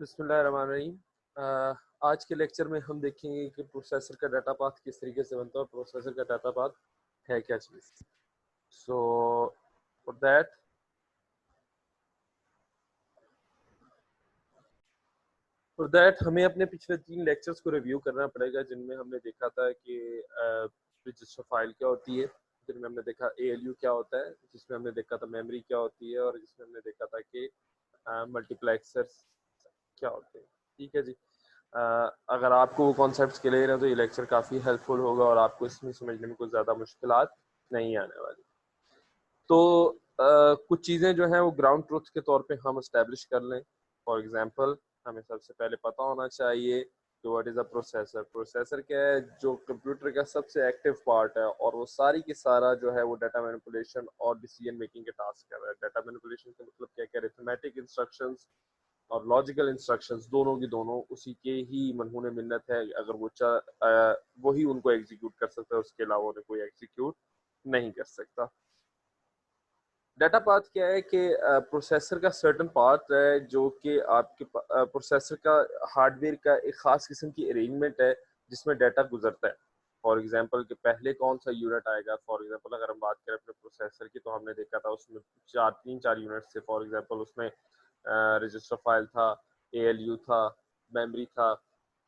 बिस्मिल्लाहिर्रहमानिर्रहीम। आज के लेक्चर में हम देखेंगे कि प्रोसेसर का डाटा पाथ किस तरीके से बनता है और प्रोसेसर का डाटा पाथ है क्या चीज़। सो फॉर दैट हमें अपने पिछले 3 लेक्चर्स को रिव्यू करना पड़ेगा, जिनमें हमने देखा था कि रजिस्टर फाइल क्या होती है, जिनमें हमने देखा ALU क्या होता है, जिसमें हमने देखा था मेमोरी क्या होती है, और जिसमें हमने देखा था कि मल्टीप्लेक्सर्स क्या होते हैं। ठीक है जी। अगर आपको वो कॉन्सेप्ट्स क्लियर हैं तो ये लेक्चर काफ़ी हेल्पफुल होगा और आपको इसमें समझने में कुछ ज़्यादा मुश्किलात नहीं आने वाली। तो कुछ चीज़ें जो हैं वो ग्राउंड ट्रुथ के तौर पे हम इस्टेब्लिश कर लें। फॉर एग्जांपल, हमें सबसे पहले पता होना चाहिए कि what is a processor. Processor क्या है? जो कंप्यूटर का सबसे एक्टिव पार्ट है, और वो सारी की सारा जो है वो डाटा मैनिपुलेशन और डिसीजन मेकिंग के टास्क कर रहा है। डाटा मैनिपुलेशन का मतलब क्या है? अरिथमेटिक इंस्ट्रक्शंस और लॉजिकल इंस्ट्रक्शंस दोनों की दोनों उसी के ही मनहून मिन्नत है। अगर वो वही उनको एग्जीक्यूट कर सकता है, उसके अलावा उन्हें कोई एग्जीक्यूट नहीं कर सकता। डाटा पाथ क्या है कि प्रोसेसर का सर्टन पाथ है जो कि आपके प्रोसेसर का हार्डवेयर का एक खास किस्म की अरेंजमेंट है जिसमें डाटा गुजरता है। फॉर एग्जांपल कि पहले कौन सा यूनिट आएगा। फॉर एग्जांपल अगर हम बात करें अपने प्रोसेसर की, तो हमने देखा था उसमें तीन चार यूनिट थे। फॉर एग्जांपल उसमें रजिस्टर फाइल था, ALU था, मेमोरी था,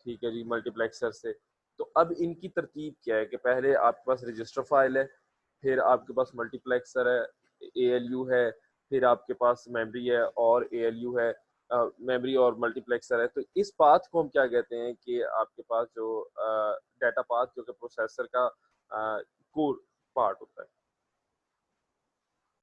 ठीक है जी, मल्टीप्लेक्सर से। तो अब इनकी तरतीब क्या है कि पहले आपके पास रजिस्टर फाइल है, फिर आपके पास मल्टीप्लेक्सर है, ALU है, फिर आपके पास मेमोरी है और ALU है, मेमोरी और मल्टीप्लेक्सर है। तो इस पाथ को हम क्या कहते हैं कि आपके पास जो डाटा पाथ जो कि प्रोसेसर का कोर पार्ट होता है।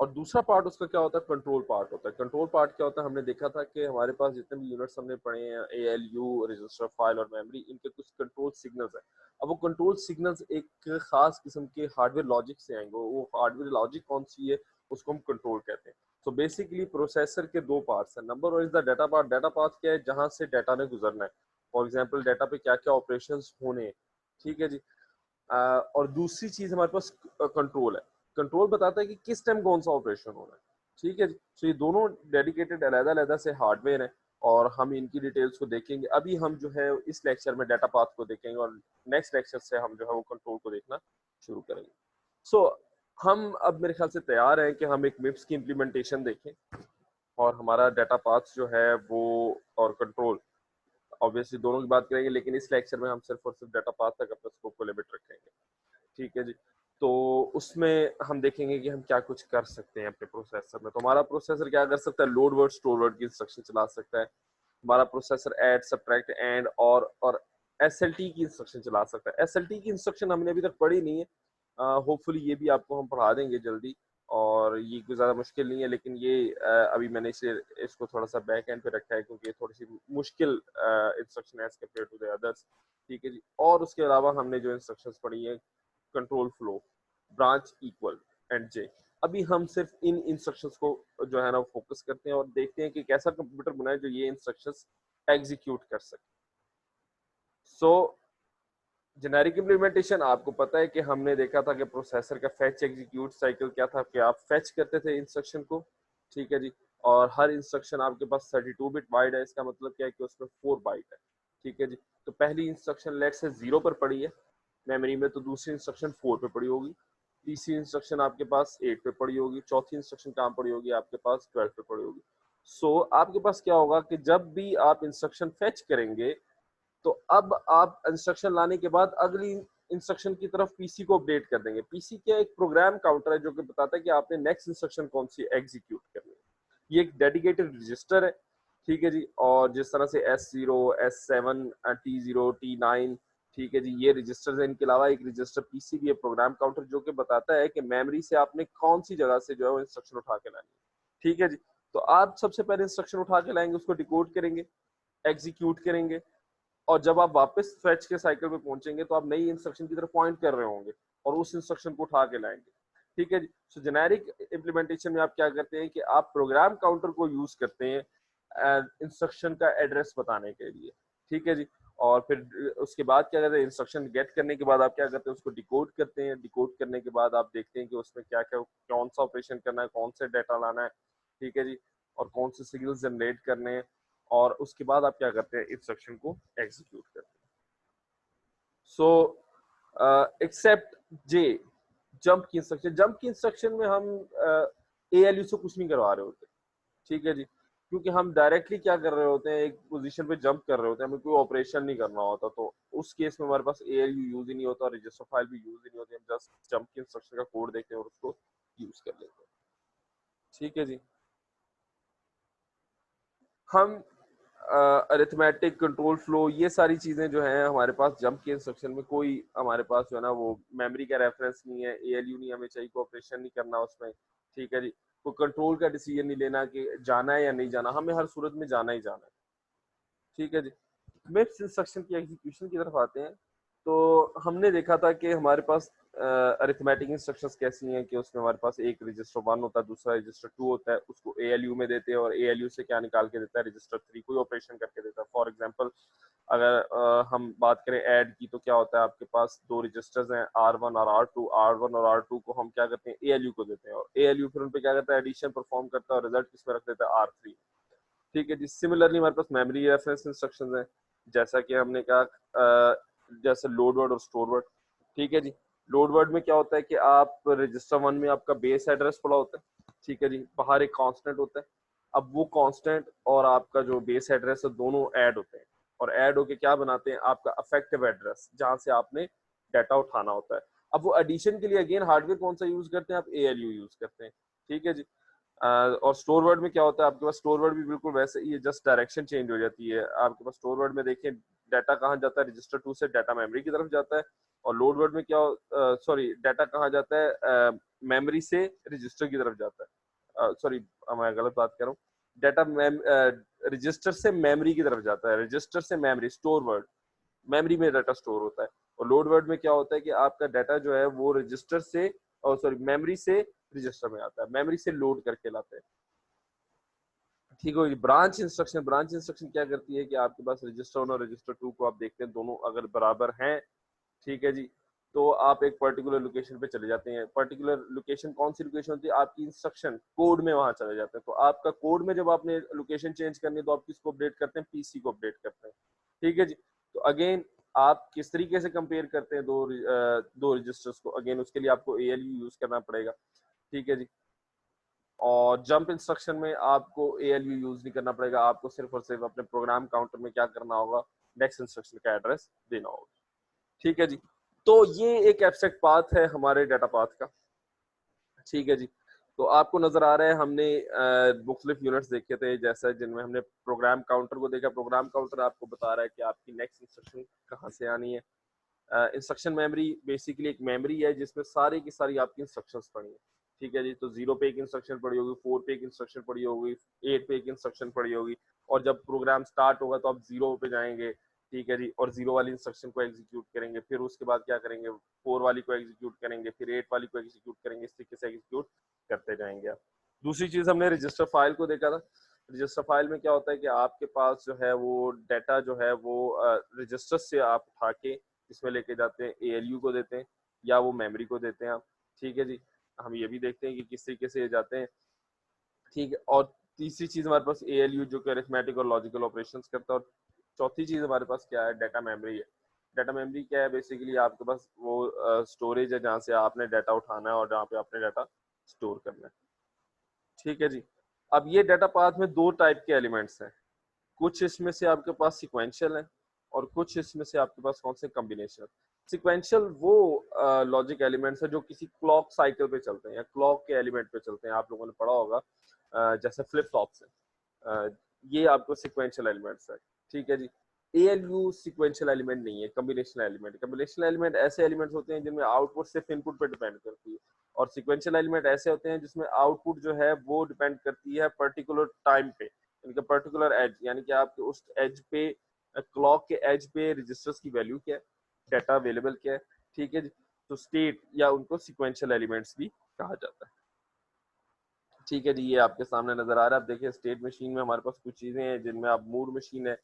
और दूसरा पार्ट उसका क्या होता है? कंट्रोल पार्ट होता है। कंट्रोल पार्ट क्या होता है? हमने देखा था कि हमारे पास जितने भी यूनिट्स हमने पढ़े हैं, ALU, रजिस्टर फाइल और मेमोरी, इनके कुछ कंट्रोल सिग्नल्स हैं। अब वो कंट्रोल सिग्नल्स एक खास किस्म के हार्डवेयर लॉजिक से आएंगे। वो हार्डवेयर लॉजिक कौन सी है? उसको हम कंट्रोल कहते हैं। तो बेसिकली प्रोसेसर के दो पार्ट्स हैं। Number one is the data part. Data part क्या है? जहां से डाटा ने गुजरना है। फॉर एग्जाम्पल, डाटा पे क्या क्या ऑपरेशन होने हैं। ठीक है जी। और दूसरी चीज हमारे पास कंट्रोल है। कंट्रोल बताता है कि किस टाइम कौन सा ऑपरेशन होना है। ठीक है जी। तो ये दोनों डेडिकेटेड अलग-अलग से हार्डवेयर हैं और हम इनकी डिटेल्स को देखेंगे। अभी हम जो है इस लेक्चर में डाटा पाथ को देखेंगे और नेक्स्ट लेक्चर से हम जो है वो कंट्रोल को देखना शुरू करेंगे। सो हम अब मेरे ख्याल से तैयार हैं कि हम एक मिप्स की इम्प्लीमेंटेशन देखें और हमारा डाटा पाथ जो है वो और कंट्रोल, ऑब्वियसली दोनों की बात करेंगे, लेकिन इस लेक्चर में हम सिर्फ और सिर्फ डाटा पाथ तक अपने स्कोप को लिमिट रखेंगे। ठीक है जी। तो उसमें हम देखेंगे कि हम क्या कुछ कर सकते हैं अपने प्रोसेसर में। तो हमारा प्रोसेसर क्या कर सकता है? लोड वर्ड, स्टोर वर्ड की इंस्ट्रक्शन चला सकता है। हमारा प्रोसेसर ऐड, सब्ट्रैक्ट, एंड और SLT की इंस्ट्रक्शन चला सकता है। SLT की इंस्ट्रक्शन हमने अभी तक पढ़ी नहीं है। होपफुली ये भी आपको हम पढ़ा देंगे जल्दी, और ये कोई ज़्यादा मुश्किल नहीं है, लेकिन ये अभी मैंने इसको थोड़ा सा बैक एंड पे रखा है क्योंकि ये थोड़ी सी मुश्किल इंस्ट्रक्शन है as compare to the others. ठीक है जी। और उसके अलावा हमने जो इंस्ट्रक्शंस पढ़ी है, control flow, branch, equal and J, अभी हम सिर्फ इन इंस्ट्रक्शंस को जो है ना फोकस करते हैं और देखते हैं कि कैसा कंप्यूटर बनाए जो ये इंस्ट्रक्शंस एग्जीक्यूट कर सके। सो जेनेरिक इम्प्लीमेंटेशन, आपको पता है कि हमने देखा था कि प्रोसेसर का फेच एग्जीक्यूट साइकिल क्या था कि आप फेच करते थे इंस्ट्रक्शन को। ठीक है जी। और हर इंस्ट्रक्शन आपके पास 32 बिट वाइड है। इसका मतलब क्या है कि उसमें 4 बाइट है। ठीक है जी। तो पहली इंस्ट्रक्शन लेट से 0 पर पड़ी है मेमोरी में, तो दूसरी इंस्ट्रक्शन 4 पे पड़ी होगी, तीसरी इंस्ट्रक्शन आपके पास 8 पे पड़ी होगी, चौथी इंस्ट्रक्शन कहाँ पड़ी होगी? आपके पास 12 पे पड़ी होगी। सो आपके पास क्या होगा कि जब भी आप इंस्ट्रक्शन फेच करेंगे, तो अब आप इंस्ट्रक्शन लाने के बाद अगली इंस्ट्रक्शन की तरफ पीसी को अपडेट कर देंगे। पीसी क्या? एक प्रोग्राम काउंटर है जो कि बताता है कि आपने नेक्स्ट इंस्ट्रक्शन कौन सी एग्जीक्यूट करनी है। ये एक डेडिकेटेड रजिस्टर है। ठीक है जी। और जिस तरह से S0, S7, T0, T9, ठीक है जी, ये रजिस्टर्स हैं। इनके अलावा एक रजिस्टर पीसी भी है, प्रोग्राम काउंटर, जो कि बताता है कि मेमोरी से आपने कौन सी जगह से जो है वो इंस्ट्रक्शन उठा के लानी है। ठीक है जी। तो आप सबसे पहले इंस्ट्रक्शन उठा के लाएंगे, उसको डिकोड करेंगे, एग्जीक्यूट करेंगे, और जब आप वापस फेच के साइकिल पे पहुंचेंगे तो आप नई इंस्ट्रक्शन की तरफ पॉइंट कर रहे होंगे और उस इंस्ट्रक्शन को उठा के लाएंगे। ठीक है जी। सो जेनेरिक इम्प्लीमेंटेशन में आप क्या करते हैं कि आप प्रोग्राम काउंटर को यूज करते हैं इंस्ट्रक्शन का एड्रेस बताने के लिए। ठीक है जी। और फिर उसके बाद क्या करते हैं? इंस्ट्रक्शन गेट करने के बाद आप क्या करते हैं? उसको डिकोड करते हैं। डिकोड करने के बाद आप देखते हैं कि उसमें क्या क्या, कौन सा ऑपरेशन करना है, कौन से डाटा लाना है। ठीक है जी। और कौन से सिग्नल जनरेट करने हैं। और उसके बाद आप क्या करते हैं, इंस्ट्रक्शन को एग्जीक्यूट करते हैं। सो एक्सेप्ट जे, जंप की इंस्ट्रक्शन, जंप की इंस्ट्रक्शन में हम एएलयू से कुछ नहीं करवा रहे होते, ठीक है जी, क्योंकि हम डायरेक्टली क्या कर रहे होते हैं, एक पोजीशन पे जंप कर रहे होते हैं, हमें कोई ऑपरेशन नहीं करना होता, तो उस केस में हमारे पास एएलयू यूज ही नहीं होता और रजिस्टर फाइल भी यूज ही नहीं होती, हम जस्ट जंप की इंस्ट्रक्शन का कोड देखते हैं और उसको यूज कर लेते हैं, ठीक है जी। हम अरिथमेटिक, कंट्रोल फ्लो, ये सारी चीजें जो हैं हमारे पास जंप के इंस्ट्रक्शन में कोई हमारे पास जो है ना वो मेमोरी का रेफरेंस नहीं है, एएलयू नहीं हमें चाहिए, कोई ऑपरेशन नहीं करना उसमें, ठीक है जी। कोई कंट्रोल का डिसीजन नहीं लेना कि जाना है या नहीं जाना, हमें हर सूरत में जाना ही जाना है, ठीक है जी। मिप्स इंस्ट्रक्शन की एग्जीक्यूशन की तरफ आते हैं, तो हमने देखा था कि हमारे पास अरिथमेटिक इंस्ट्रक्शंस कैसी हैं कि उसमें हमारे पास एक रजिस्टर 1 होता है, दूसरा रजिस्टर 2 होता है, उसको एएलयू में देते हैं और एएलयू से क्या निकाल के देता है, रजिस्टर 3 कोई ऑपरेशन करके देता है। फॉर एग्जांपल अगर हम बात करें ऐड की, तो क्या होता है, आपके पास दो रजिस्टर्स हैं R1 और R2, R1 और R2 को हम क्या करते हैं, एएलयू को देते हैं और एएलयू फिर उन पे क्या करता है, एडिशन परफॉर्म करता है और रिजल्ट किसमें रख देता है, R3, ठीक है जी। सिमिलरली हमारे पास मेमोरी रेफरेंस इंस्ट्रक्शंस हैं, जैसा कि हमने कहा जैसे लोड वर्ड और स्टोर वर्ड, ठीक है जी। लोड वर्ड में क्या होता है कि आप रजिस्टर 1 में आपका बेस एड्रेस पड़ा होता है, ठीक है जी, बाहर एक कांस्टेंट होता है, अब वो कांस्टेंट और आपका जो बेस एड्रेस है दोनों ऐड होते हैं और ऐड होके क्या बनाते हैं, आपका अफेक्टिव एड्रेस जहां से आपने डाटा उठाना होता है। अब वो एडिशन के लिए अगेन हार्डवेयर कौन सा यूज करते हैं, आप एएलयू यूज करते हैं, ठीक है जी। और स्टोर वर्ड में क्या होता है, आपके पास स्टोर वर्ड भी बिल्कुल वैसे ही है, जस्ट डायरेक्शन चेंज हो जाती है। आपके पास स्टोर वर्ड में देखिए डाटा कहाँ जाता है, रजिस्टर 2 से डाटा मेमोरी की तरफ जाता है, और लोड वर्ड में क्या, सॉरी, डाटा कहाँ जाता है, मेमोरी से रजिस्टर की तरफ जाता है, सॉरी मैं गलत बात कर रहा हूँ, डाटा रजिस्टर से मेमोरी की तरफ जाता है, रजिस्टर से मेमोरी, स्टोर वर्ड मेमोरी में डाटा स्टोर होता है, और लोड वर्ड में क्या होता है कि आपका डाटा जो है वो रजिस्टर से, और सॉरी मेमोरी से रजिस्टर में आता है, मेमोरी से लोड करके लाते हैं, ठीक है। ब्रांच इंस्ट्रक्शन, ब्रांच इंस्ट्रक्शन क्या करती है कि आपके पास रजिस्टर 1 और रजिस्टर 2 को आप देखते हैं दोनों अगर बराबर हैं, ठीक है जी, तो आप एक पर्टिकुलर लोकेशन पे चले जाते हैं। पर्टिकुलर लोकेशन कौन सी लोकेशन होती है, आपकी इंस्ट्रक्शन कोड में वहां चले जाते हैं, तो आपका कोड में जब आपने लोकेशन चेंज करनी है तो आप किसको अपडेट करते हैं, पीसी को अपडेट करते हैं, ठीक है जी। तो अगेन आप किस तरीके से कंपेयर करते हैं दो रजिस्टर्स को, अगेन उसके लिए आपको एएलयू यूज करना पड़ेगा, ठीक है जी। और जंप इंस्ट्रक्शन में आपको एएलयू यूज नहीं करना पड़ेगा, आपको सिर्फ और सिर्फ अपने प्रोग्राम काउंटर में क्या करना होगा, नेक्स्ट इंस्ट्रक्शन का एड्रेस देना होगा, ठीक है जी। तो ये एक एब्स्ट्रैक्ट पाथ है हमारे डाटा पाथ का, ठीक है जी। तो आपको नजर आ रहा है हमने मुख्तलिफ यूनिट्स देखे थे, जैसे जिनमें हमने प्रोग्राम काउंटर को देखा, प्रोग्राम काउंटर आपको बता रहा है कि आपकी नेक्स्ट इंस्ट्रक्शन कहाँ से आनी है। इंस्ट्रक्शन मेमोरी बेसिकली एक मेमोरी है जिसमें सारी की सारी आपकी इंस्ट्रक्शंस पड़ी हैं, ठीक है जी। तो 0 पे एक इंस्ट्रक्शन पड़ी होगी, 4 पे एक इंस्ट्रक्शन पड़ी होगी, 8 पे एक इंस्ट्रक्शन पड़ी होगी, और जब प्रोग्राम स्टार्ट होगा तो आप 0 पे जाएंगे, ठीक है जी, और 0 वाली इंस्ट्रक्शन को एग्जीक्यूट करेंगे, फिर उसके बाद क्या करेंगे, 4 वाली को एग्जीक्यूट करेंगे, फिर 8 वाली को एग्जीक्यूट करेंगे, इस तरीके से एग्जीक्यूट करते जाएंगे आप। दूसरी चीज हमने रजिस्टर फाइल को देखा था। रजिस्टर फाइल में क्या होता है कि आपके पास जो है वो डाटा जो है वो रजिस्टर से आप उठा के इसमें लेके जाते हैं, एएलयू को देते हैं या वो मेमोरी को देते हैं आप, ठीक है जी। हम ये भी देखते हैं कि किस तरीके से ये जाते हैं, ठीक है। और तीसरी चीज हमारे पास एएलयू जो कि अरिथमेटिक और लॉजिकल ऑपरेशंस करता है, और चौथी चीज हमारे पास क्या है, डाटा मेमोरी है। डाटा मेमोरी क्या है, बेसिकली आपके पास वो स्टोरेज है जहाँ से आपने डाटा उठाना है और जहाँ पे आपने डाटा स्टोर करना है, ठीक है जी। अब ये डाटा पाथ में दो टाइप के एलिमेंट्स हैं, कुछ इसमें से आपके पास सिक्वेंशियल है और कुछ इसमें से आपके पास कौन से कॉम्बिनेशन। सिक्वेंशियल वो लॉजिक एलिमेंट्स है जो किसी क्लॉक साइकिल पे चलते हैं या क्लॉक के एलिमेंट पे चलते हैं, आप लोगों ने पढ़ा होगा, जैसे फ्लिप फ्लॉप्स है, ये आपको सिक्वेंशियल एलिमेंट्स है, ठीक है जी। एएलयू सिक्वेंशियल एलिमेंट नहीं है, कॉम्बिनेशनल एलिमेंट। कॉम्बिनेशनल एलिमेंट ऐसे एलिमेंट्स होते हैं जिनमें आउटपुट सिर्फ इनपुट पे डिपेंड करती है, और सिक्वेंशियल एलिमेंट ऐसे होते हैं जिसमें आउटपुट जो है वो डिपेंड करती है पर्टिकुलर टाइम पे, इनका पर्टिकुलर एज, यानी कि आपके उस एज पे, क्लॉक के एज पे रजिस्टर्स की वैल्यू क्या है, डाटा अवेलेबल क्या है, ठीक है जी। तो स्टेट या उनको सिक्वेंशियल एलिमेंट्स भी कहा जाता है, ठीक है जी। ये आपके सामने नजर आ रहा है, आप देखिए स्टेट मशीन में हमारे पास कुछ चीजें हैं जिनमें आप मूड मशीन है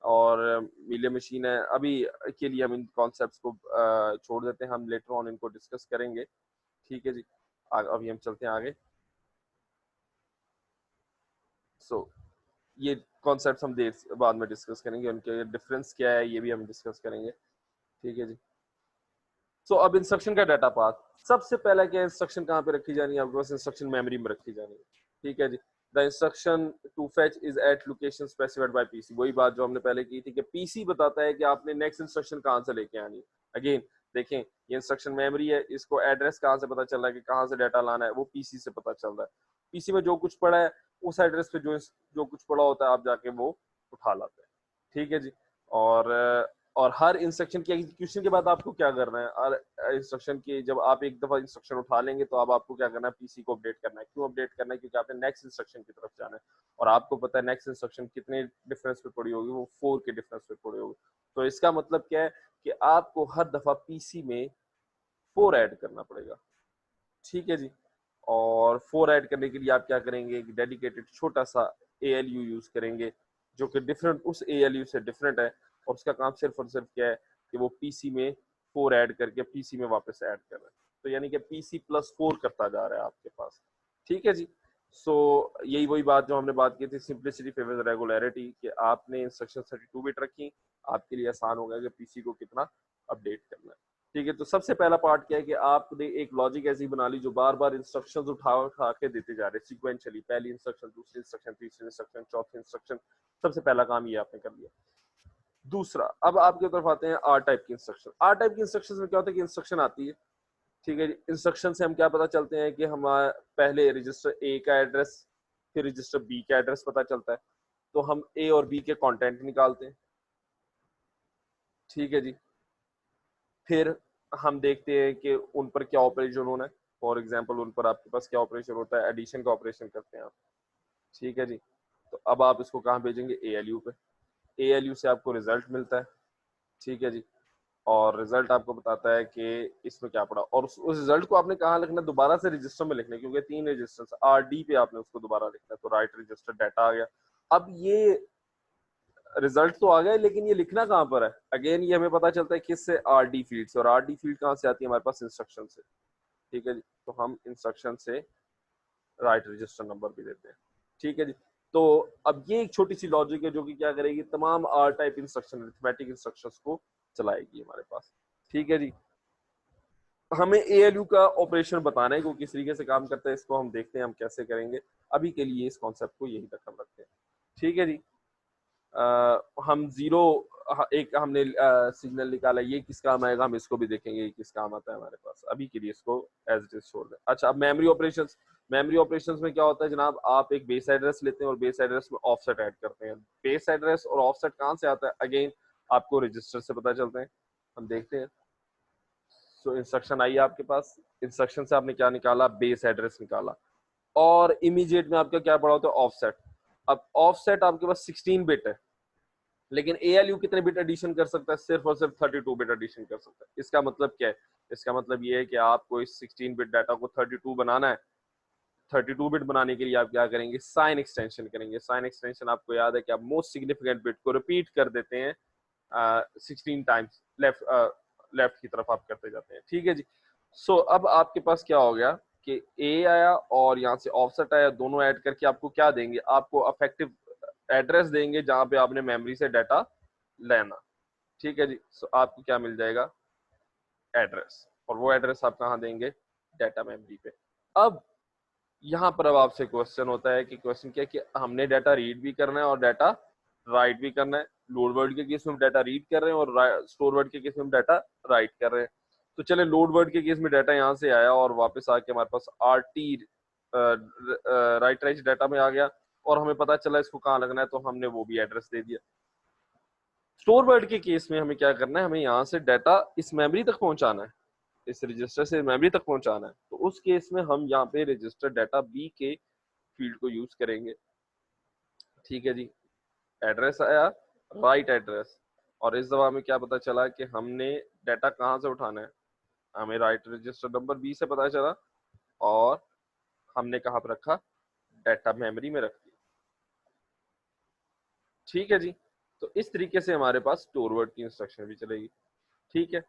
और मिले मशीन है। अभी के लिए हम इन कॉन्सेप्ट्स को छोड़ देते हैं, हम लेटर ऑन इनको डिस्कस करेंगे, ठीक है जी। अभी हम चलते हैं आगे। सो ये कॉन्सेप्ट हम देर बाद में डिस्कस करेंगे, उनके डिफरेंस क्या है ये भी हम डिस्कस करेंगे। ठीक है जी। सो अब इंस्ट्रक्शन का डाटा पाथ, सबसे पहला क्या इंस्ट्रक्शन कहाँ पे रखी जानी है आपके पास, इंस्ट्रक्शन मेमोरी में रखी जानी है। ठीक है जी। The instruction to fetch is at location specified by PC, वही बात जो हमने पहले की थी कि पीसी बताता है कि आपने नेक्स्ट इंस्ट्रक्शन कहाँ से लेके आनी है। अगेन देखें, ये इंस्ट्रक्शन मेमोरी है, इसको एड्रेस कहाँ से पता चल रहा है कि कहाँ से डाटा लाना है, वो पीसी से पता चल रहा है। पीसी में जो कुछ पड़ा है उस एड्रेस पे जो कुछ पड़ा होता है आप जाके वो उठा लाते हैं। ठीक है जी। और और हर इंस्ट्रक्शन के एग्जीक्यूशन के बाद आपको क्या करना है, हर इंस्ट्रक्शन की जब आप एक दफा इंस्ट्रक्शन उठा लेंगे तो अब आपको क्या करना है, पीसी को अपडेट करना है। क्यों अपडेट करना है, क्योंकि आपने नेक्स्ट इंस्ट्रक्शन की तरफ जाना है और आपको पता है नेक्स्ट इंस्ट्रक्शन कितने डिफरेंस पे पड़ी होगी, वो 4 के डिफरेंस पे पड़ी होगी। तो इसका मतलब क्या है कि आपको हर दफा पीसी में 4 ऐड करना पड़ेगा। ठीक है जी। और 4 ऐड करने के लिए आप क्या करेंगे, एक डेडिकेटेड छोटा सा ALU यूज करेंगे जो कि डिफरेंट उस ALU से डिफरेंट है, और उसका काम सिर्फ और सिर्फ क्या है कि वो पीसी में 4 ऐड करके पीसी में वापस ऐड कर रहा है। तो यानी कि पीसी प्लस 4 करता जा रहा है आपके पास। ठीक है जी। सो यही वही बात जो हमने बात की थी, सिंप्लिसिटी फेवर्स रेगुलरिटी, कि आपने इंस्ट्रक्शन 32 बिट रखी, आपके लिए आसान होगा कि पीसी को कितना अपडेट करना है। ठीक है। तो सबसे पहला पार्ट क्या है कि आपने एक लॉजिक ऐसी बना ली जो बार बार इंस्ट्रक्शंस उठा उठा के देते जा रहे हैं सीक्वेंशियली, पहली इंस्ट्रक्शन, दूसरी इंस्ट्रक्शन, तीसरी इंस्ट्रक्शन, चौथी इंस्ट्रक्शन। सबसे पहला काम ये आपने कर लिया। दूसरा, अब आपकी तरफ आते हैं आर टाइप की इंस्ट्रक्शन। आर टाइप की इंस्ट्रक्शन में क्या होता है कि इंस्ट्रक्शन आती है, ठीक है। इंस्ट्रक्शन से हम क्या पता चलते हैं कि हमारा पहले रजिस्टर ए का एड्रेस फिर रजिस्टर बी का एड्रेस पता चलता है, तो हम ए और बी के कंटेंट निकालते हैं। ठीक है जी। फिर हम देखते हैं कि उन पर क्या ऑपरेशन होना है। फॉर एग्जाम्पल उन पर आपके पास क्या ऑपरेशन होता है, एडिशन का ऑपरेशन करते हैं आप। ठीक है जी। तो अब आप इसको कहाँ भेजेंगे, ALU पे। ALU से आपको रिजल्ट मिलता है। ठीक है जी। और रिजल्ट आपको बताता है कि इसमें क्या पड़ा, और उस रिजल्ट को आपने कहाँ लिखना है, दोबारा से रजिस्टर में लिखना है, क्योंकि 3 रजिस्टर RD पे आपने उसको दोबारा लिखना है। तो राइट रजिस्टर डाटा आ गया। अब ये रिजल्ट तो आ गया, लेकिन ये लिखना कहाँ पर है, अगेन ये हमें पता चलता है किससे, RD फील्ड से। और RD फील्ड कहाँ से आती है हमारे पास, इंस्ट्रक्शन से। ठीक है जी। तो हम इंस्ट्रक्शन से राइट रजिस्टर नंबर भी देते हैं। ठीक है जी। तो अब ये एक छोटी सी लॉजिक है जो कि क्या करेगी, तमाम R type instruction, arithmetic instructions को चलाएगी हमारे पास। ठीक है जी। हमें ALU का ऑपरेशन बताना है, वो किस तरीके से काम करता है, इसको हम देखते हैं हम कैसे करेंगे। अभी के लिए इस कॉन्सेप्ट को यही तक हम रखते हैं। ठीक है जी। हम जीरो, एक हमने सिग्नल निकाला, ये किस काम आएगा, हम इसको भी देखेंगे ये किस काम आता है हमारे पास। अभी के लिए इसको एज इट इज छोड़ दें। अच्छा, अब मेमोरी ऑपरेशंस। मेमोरी ऑपरेशंस में क्या होता है जनाब, आप एक बेस एड्रेस लेते हैं और बेस एड्रेस में ऑफसेट ऐड करते हैं। बेस एड्रेस और ऑफसेट कहाँ से आता है, अगेन आपको रजिस्टर से पता चलते हैं। हम देखते हैं। सो इंस्ट्रक्शन आई आपके पास, इंस्ट्रक्शन से आपने क्या निकाला, बेस एड्रेस निकाला, और इमीडिएट में आपका क्या पड़ा होता है, ऑफसेट। अब ऑफसेट आपके पास 16 बिट है, लेकिन ALU कितने बिट एडिशन कर सकता है, सिर्फ और सिर्फ 32 बिट एडिशन कर सकता है। इसका मतलब क्या है, इसका मतलब ये है कि आपको इस 16 बिट डाटा को 32 बनाना है। 32 बिट बनाने के लिए आप क्या करेंगे, साइन एक्सटेंशन करेंगे। साइन एक्सटेंशन आपको याद है कि आप मोस्ट सिग्निफिकेंट बिट को रिपीट कर देते हैं 16 टाइम्स, लेफ्ट की तरफ आप करते जाते हैं। ठीक है जी। सो अब आपके पास क्या हो गया कि A आया और यहाँ से ऑफसेट आया, दोनों ऐड करके आपको क्या देंगे, आपको अफेक्टिव एड्रेस देंगे जहां पे आपने मेमोरी से डाटा लेना। ठीक है जी। सो आपको क्या मिल जाएगा, एड्रेस, और वो एड्रेस आप कहाँ देंगे, डाटा मेमोरी पे। अब यहाँ पर अब आपसे क्वेश्चन होता है कि क्वेश्चन क्या है कि हमने डाटा रीड भी करना है और डाटा राइट भी करना है। लोड वर्ड के केस में डाटा रीड कर रहे हैं और स्टोर वर्ड के केस में डाटा राइट कर रहे हैं। तो चले, लोड वर्ड के केस में डाटा यहाँ से आया और वापस आके हमारे पास RT राइट राइट डाटा में आ गया, और हमें पता चला इसको कहाँ लगना है, तो हमने वो भी एड्रेस दे दिया। स्टोर वर्ड के केस में हमें क्या करना है, हमें यहाँ से डाटा इस मेमोरी तक पहुंचाना है, इस रजिस्टर से मेमोरी तक पहुंचाना है। तो उस केस में हम यहाँ पे रजिस्टर डाटा B के फील्ड को यूज करेंगे। ठीक है जी। एड्रेस आया, राइट एड्रेस, और इस दफा में क्या पता चला कि हमने डाटा कहाँ से उठाना है, हमें राइट रजिस्टर नंबर B से पता चला, और हमने कहाँ पर रखा, डाटा मेमोरी में रख दिया। ठीक है जी। तो इस तरीके से हमारे पास स्टोर वर्ड की इंस्ट्रक्शन भी चलेगी। ठीक है।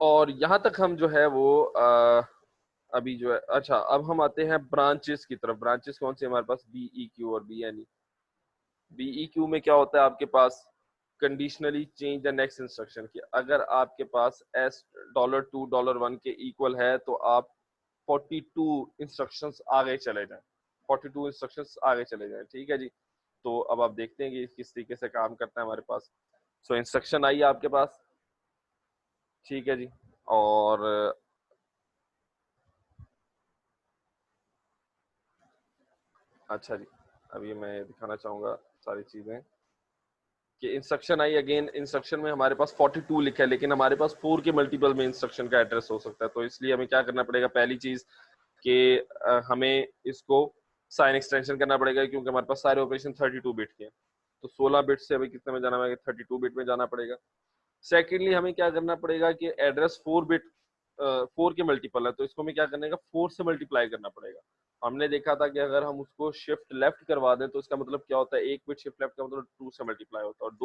और यहाँ तक हम जो है वो अभी जो है, अच्छा अब हम आते हैं ब्रांचेस की तरफ। ब्रांचेस कौन से हमारे पास, BEQ और BNE। BEQ में क्या होता है आपके पास, conditionally change the next instruction की, अगर आपके पास S $2 $1 के इक्वल है तो आप 42 इंस्ट्रक्शंस आगे चले जाएं, 42 इंस्ट्रक्शंस आगे चले जाएं। ठीक है जी। तो अब आप देखते हैं कि किस तरीके से काम करता है हमारे पास। सो इंस्ट्रक्शन आई है आपके पास, ठीक है जी। और अच्छा जी, अभी मैं दिखाना चाहूंगा सारी चीजें कि इंस्ट्रक्शन आई। अगेन इंस्ट्रक्शन में हमारे पास 42 लिखा है, लेकिन हमारे पास 4 के मल्टीपल में इंस्ट्रक्शन का एड्रेस हो सकता है। तो इसलिए हमें क्या करना पड़ेगा, पहली चीज कि हमें इसको साइन एक्सटेंशन करना पड़ेगा, क्योंकि हमारे पास सारे ऑपरेशन 32 बिट के हैं। तो 16 बिट से हमें कितने में जाना पड़ेगा, 32 बिट में जाना पड़ेगा। सेकेंडली हमें क्या करना पड़ेगा कि एड्रेस 4 बिट 4 के मल्टीपल है, तो इसको हमें क्या करने का, 4 से मल्टीप्लाई करना पड़ेगा। हमने देखा था कि अगर हम उसको शिफ्ट लेफ्ट करवा दें तो इसका मतलब क्या होता है, 1 बिट शिफ्ट लेफ्ट का मतलब 2 से मल्टीप्लाई होता है, और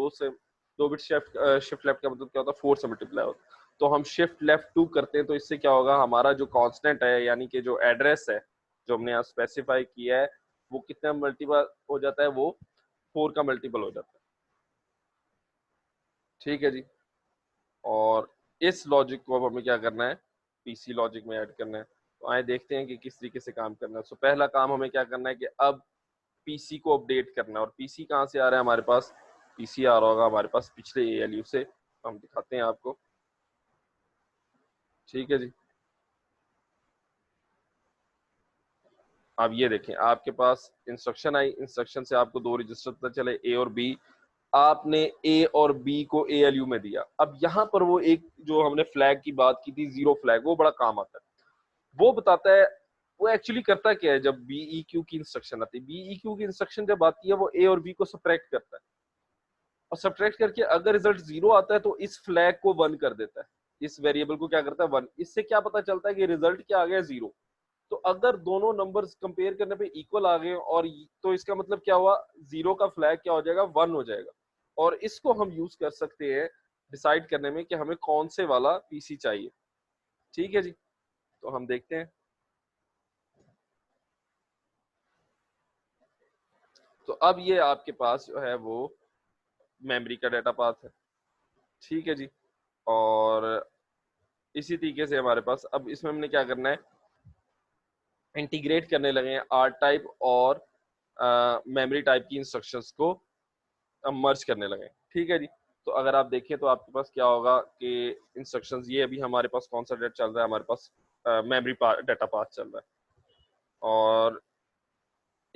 2 बिट शिफ्ट लेफ्ट का मतलब क्या होता है, 4 से मल्टीप्लाई होता है। तो हम शिफ्ट लेफ्ट 2 करते हैं, तो इससे क्या होगा, हमारा जो कांस्टेंट है यानी कि जो एड्रेस है जो हमने यहाँ स्पेसिफाई किया है वो कितना मल्टीपल हो जाता है, वो 4 का मल्टीपल हो जाता है। ठीक है जी। और इस लॉजिक को अब हमें क्या करना है, पीसी लॉजिक में ऐड करना है। तो आए देखते हैं कि किस तरीके से काम करना है। तो पहला काम हमें क्या करना है कि अब पीसी को अपडेट करना है। और पीसी कहाँ से आ रहा है हमारे पास, पीसी आ रहा होगा हमारे पास पिछले एएलयू से, हम दिखाते हैं आपको। ठीक है जी। अब ये देखें, आपके पास इंस्ट्रक्शन आई, इंस्ट्रक्शन से आपको 2 रजिस्टर पता चले, ए और बी। आपने ए और बी को एएलयू में दिया। अब यहाँ पर वो एक जो हमने फ्लैग की बात की थी, 0 फ्लैग, वो बड़ा काम आता है। वो बताता है, वो एक्चुअली करता क्या है, जब बीईक्यू की इंस्ट्रक्शन आती है, बीईक्यू की इंस्ट्रक्शन जब आती है वो ए और बी को सब्ट्रैक्ट करता है, और सब्ट्रैक्ट करके अगर रिजल्ट 0 आता है तो इस फ्लैग को 1 कर देता है, इस वेरिएबल को क्या करता है, 1। इससे क्या पता चलता है कि रिजल्ट क्या आ गया, 0। तो अगर दोनों नंबर्स कंपेयर करने पे इक्वल आ गए और तो इसका मतलब क्या हुआ, 0 का फ्लैग क्या हो जाएगा, 1 हो जाएगा। और इसको हम यूज कर सकते हैं डिसाइड करने में कि हमें कौन से वाला पीसी चाहिए। ठीक है जी। तो हम देखते हैं। तो अब ये आपके पास जो है वो मेमोरी का डाटा पाथ है। ठीक है जी। और इसी तरीके से हमारे पास अब इसमें हमने क्या करना है, इंटीग्रेट करने लगे हैं आर टाइप और मेमोरी टाइप की इंस्ट्रक्शंस को मर्ज करने लगे। ठीक है जी। तो अगर आप देखें तो आपके पास क्या होगा कि इंस्ट्रक्शंस, ये अभी हमारे पास कौन सा डेटा चल रहा है, हमारे पास मेमोरी डाटा पाथ चल रहा है। और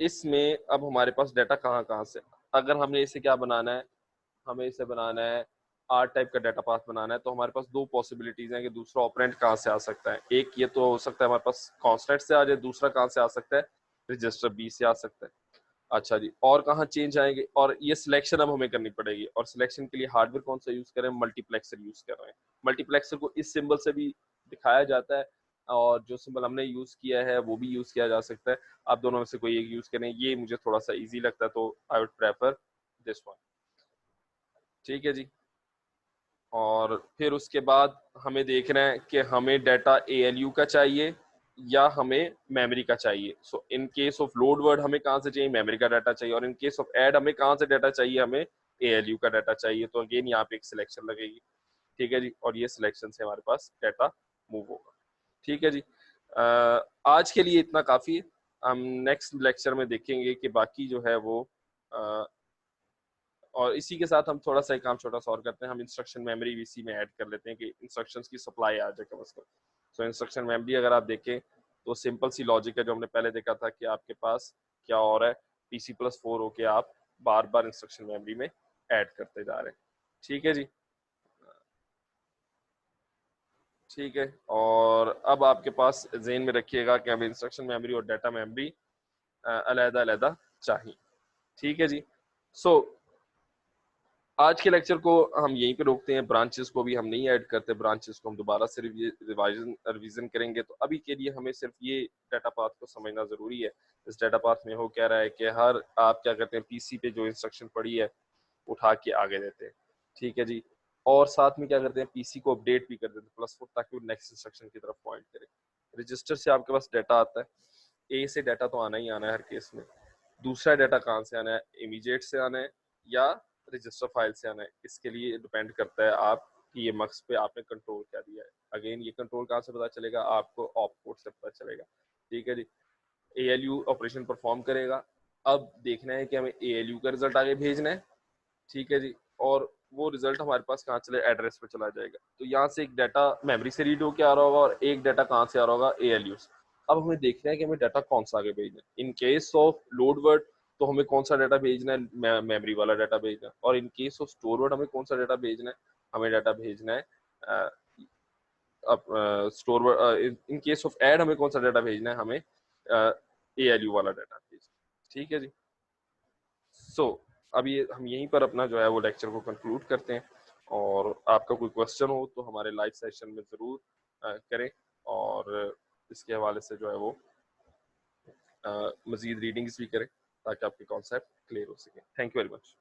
इसमें अब हमारे पास डाटा कहाँ कहाँ से, अगर हमने इसे क्या बनाना है, हमें इसे बनाना है आर टाइप का डाटा पाथ बनाना है, तो हमारे पास 2 पॉसिबिलिटीज हैं कि दूसरा ऑपरेंड कहाँ से आ सकता है। एक ये तो हो सकता है हमारे पास कांस्टेंट से आ जाए, दूसरा कहाँ से आ सकता है, रजिस्टर बी से आ सकता है। अच्छा जी, और कहाँ चेंज आएंगे, और ये सिलेक्शन अब हमें करनी पड़ेगी। और सिलेक्शन के लिए हार्डवेयर कौन सा यूज करें, मल्टीप्लेक्सर यूज कर रहे हैं। मल्टीप्लेक्सर को इस सिंबल से भी दिखाया जाता है, और जो सिंबल हमने यूज किया है वो भी यूज किया जा सकता है। आप दोनों में से कोई एक यूज करें, ये मुझे थोड़ा सा इजी लगता है, तो I would prefer this one. ठीक है जी। और फिर उसके बाद हमें देखना है कि हमें डाटा एएलयू का चाहिए या हमें मेमोरी का चाहिए। So in case of load word हमें कहाँ से चाहिए, मेमोरी का डाटा चाहिए, और इन केस ऑफ ऐड हमें कहाँ से डाटा चाहिए, हमें एएलयू का डाटा चाहिए। तो अगेन यहाँ पे एक सिलेक्शन लगेगी। ठीक है जी। और ये सिलेक्शन से हमारे पास डाटा मूव होगा। ठीक है जी। आज के लिए इतना काफ़ी है। हम नेक्स्ट लेक्चर में देखेंगे कि बाकी जो है वो और इसी के साथ हम थोड़ा सा एक काम छोटा सा और करते हैं, हम इंस्ट्रक्शन मेमोरी भी इसी में ऐड कर लेते हैं कि इंस्ट्रक्शंस की सप्लाई आ जाए कम से कम। सो इंस्ट्रक्शन मेमोरी अगर आप देखें तो सिंपल सी लॉजिक है जो हमने पहले देखा था कि आपके पास क्या हो रहा है, PC+4 होके आप बार बार इंस्ट्रक्शन मेमोरी में ऐड करते जा रहे हैं। ठीक है जी। ठीक है। और अब आपके पास जेन में रखिएगा कि हमें इंस्ट्रक्शन मेमोरी और डाटा मेमोरी अलग अलग चाहिए। ठीक है जी। सो आज के लेक्चर को हम यहीं पे रोकते हैं, ब्रांचेस को भी हम नहीं ऐड करते, ब्रांचेस को हम दोबारा से रिवीजन करेंगे। तो अभी के लिए हमें सिर्फ ये डाटा पाथ को समझना जरूरी है। इस डाटा पाथ में हो क्या रहा है कि हर आप क्या करते हैं, पीसी पे जो इंस्ट्रक्शन पड़ी है उठा के आगे देते हैं। ठीक है जी। और साथ में क्या करते हैं, पीसी को अपडेट भी कर देते हैं +4, ताकि वो नेक्स्ट इंस्ट्रक्शन की तरफ पॉइंट करे। रजिस्टर से आपके पास डाटा आता है, ए से डाटा तो आना ही आना है हर केस में। दूसरा डाटा कहाँ से आना है, इमीडिएट से आना है या रजिस्टर फाइल से आना है, इसके लिए डिपेंड करता है आप कि ये मक्स पे आपने कंट्रोल क्या दिया है। अगेन ये कंट्रोल कहाँ से पता चलेगा, आपको ऑप कोड से पता चलेगा। ठीक है जी, ALU ऑपरेशन परफॉर्म करेगा। अब देखना है कि हमें ALU का रिजल्ट आगे भेजना है। ठीक है जी, और वो रिजल्ट हमारे पास कहाँ चले, एड्रेस पे चला जाएगा। तो यहाँ से एक डाटा मेमोरी से रीड होकर आ रहा होगा और एक डाटा कहाँ से आ रहा होगा, ALU से। अब हमें देखना है कि हमें डाटा कौन सा आगे भेजना है। इन केस ऑफ लोड वर्ड तो हमें कौन सा डाटा भेजना है, मेमोरी वाला डाटा भेजना है। और इन केस ऑफ स्टोर वर्ड हमें कौन सा डाटा भेजना है, हमें डाटा भेजना है store word. In case of add हमें कौन सा डाटा भेजना है, हमें ALU वाला डाटा भेजना है। ठीक है जी। अब ये हम यहीं पर अपना जो है वो लेक्चर को कंक्लूड करते हैं। और आपका कोई क्वेश्चन हो तो हमारे लाइव सेशन में ज़रूर करें, और इसके हवाले से जो है वो मज़ीद रीडिंग्स भी करें ताकि आपके कॉन्सेप्ट क्लियर हो सके। Thank you very much.